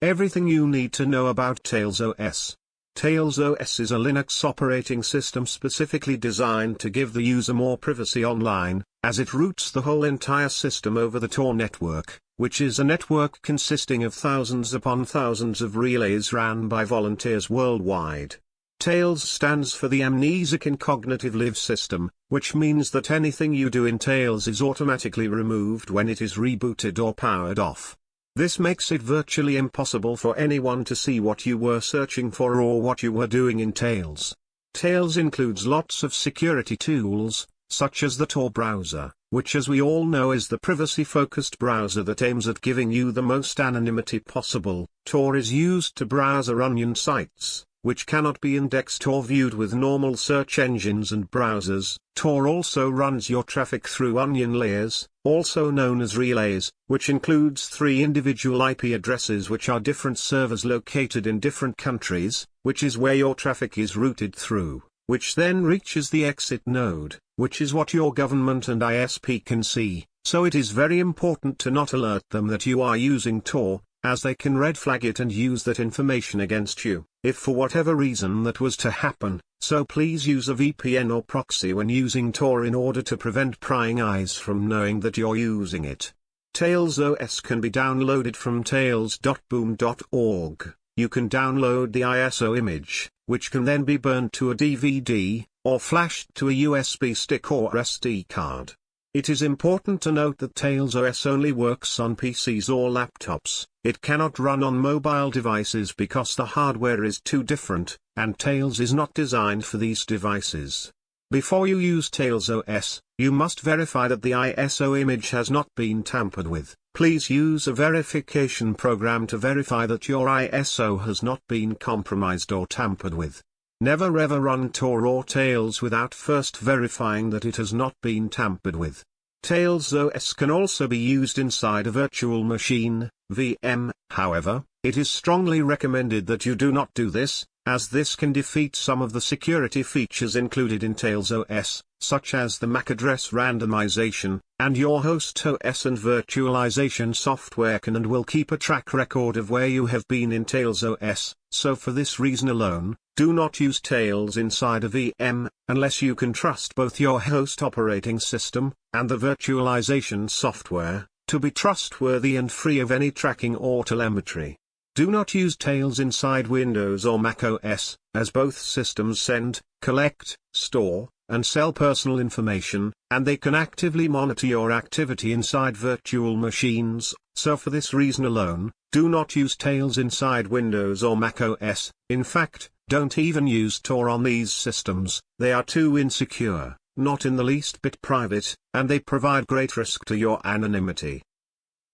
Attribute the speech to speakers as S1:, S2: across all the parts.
S1: Everything you need to know about Tails OS. Tails OS is a Linux operating system specifically designed to give the user more privacy online, as it routes the whole entire system over the Tor network, which is a network consisting of thousands upon thousands of relays ran by volunteers worldwide. Tails stands for the Amnesic Incognitive Live System, which means that anything you do in Tails is automatically removed when it is rebooted or powered off. This makes it virtually impossible for anyone to see what you were searching for or what you were doing in Tails. Tails includes lots of security tools, such as the Tor browser, which as we all know is the privacy-focused browser that aims at giving you the most anonymity possible. Tor is used to browse Onion sites, which cannot be indexed or viewed with normal search engines and browsers. Tor also runs your traffic through onion layers, also known as relays, which includes 3 individual IP addresses which are different servers located in different countries, which is where your traffic is routed through, which then reaches the exit node, which is what your government and ISP can see. So it is very important to not alert them that you are using Tor, as they can red flag it and use that information against you, if for whatever reason that was to happen. So please use a VPN or proxy when using Tor in order to prevent prying eyes from knowing that you're using it. Tails OS can be downloaded from tails.boom.org. You can download the ISO image, which can then be burned to a DVD, or flashed to a USB stick or SD card. It is important to note that Tails OS only works on PCs or laptops. It cannot run on mobile devices because the hardware is too different, and Tails is not designed for these devices. Before you use Tails OS, you must verify that the ISO image has not been tampered with. Please use a verification program to verify that your ISO has not been compromised or tampered with. Never ever run Tor or Tails without first verifying that it has not been tampered with. Tails OS can also be used inside a virtual machine, VM, however, it is strongly recommended that you do not do this, as this can defeat some of the security features included in Tails OS, such as the MAC address randomization, and your host OS and virtualization software can and will keep a track record of where you have been in Tails OS, so for this reason alone, do not use Tails inside a VM, unless you can trust both your host operating system, and the virtualization software, to be trustworthy and free of any tracking or telemetry. Do not use Tails inside Windows or Mac OS, as both systems send, collect, store, and sell personal information, and they can actively monitor your activity inside virtual machines, so for this reason alone, do not use Tails inside Windows or Mac OS. In fact, don't even use Tor on these systems, they are too insecure, not in the least bit private, and they provide great risk to your anonymity.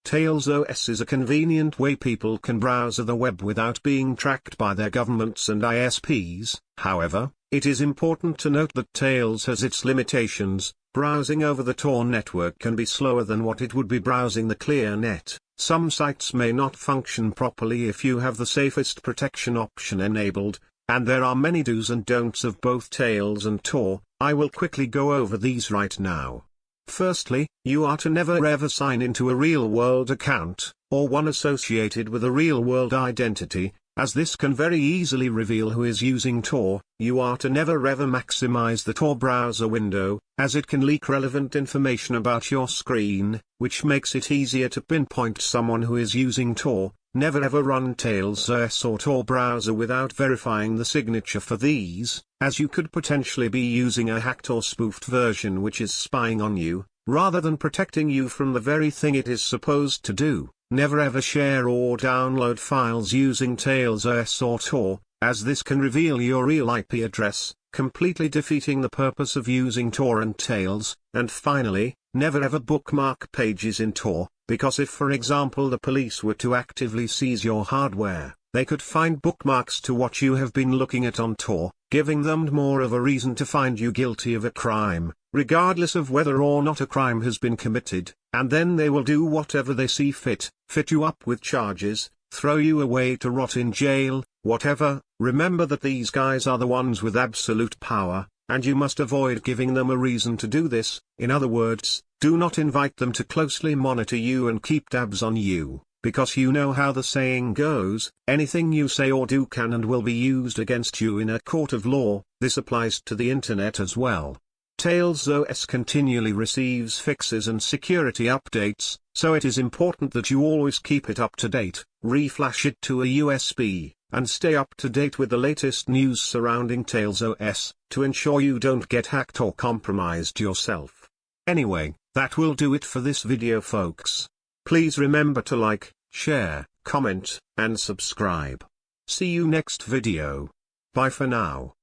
S1: Tails OS is a convenient way people can browse the web without being tracked by their governments and ISPs. However, it is important to note that Tails has its limitations. Browsing over the Tor network can be slower than what it would be browsing the clear net. Some sites may not function properly if you have the safest protection option enabled, and there are many do's and don'ts of both Tails and Tor. I will quickly go over these right now. Firstly, you are to never ever sign into a real-world account, or one associated with a real-world identity, as this can very easily reveal who is using Tor. You are to never ever maximize the Tor browser window, as it can leak relevant information about your screen, which makes it easier to pinpoint someone who is using Tor. Never ever run Tails OS or Tor browser without verifying the signature for these, as you could potentially be using a hacked or spoofed version which is spying on you, rather than protecting you from the very thing it is supposed to do. Never ever share or download files using Tails OS or Tor, as this can reveal your real IP address, completely defeating the purpose of using Tor and Tails. And finally, never ever bookmark pages in Tor, because if for example the police were to actively seize your hardware, they could find bookmarks to what you have been looking at on Tor, giving them more of a reason to find you guilty of a crime, regardless of whether or not a crime has been committed, and then they will do whatever they see fit you up with charges, throw you away to rot in jail, whatever. Remember that these guys are the ones with absolute power, and you must avoid giving them a reason to do this. In other words, do not invite them to closely monitor you and keep tabs on you, because you know how the saying goes, anything you say or do can and will be used against you in a court of law. This applies to the internet as well. Tails OS continually receives fixes and security updates, so it is important that you always keep it up to date, reflash it to a USB, and stay up to date with the latest news surrounding Tails OS, to ensure you don't get hacked or compromised yourself. Anyway, that will do it for this video, folks. Please remember to like, share, comment, and subscribe. See you next video. Bye for now.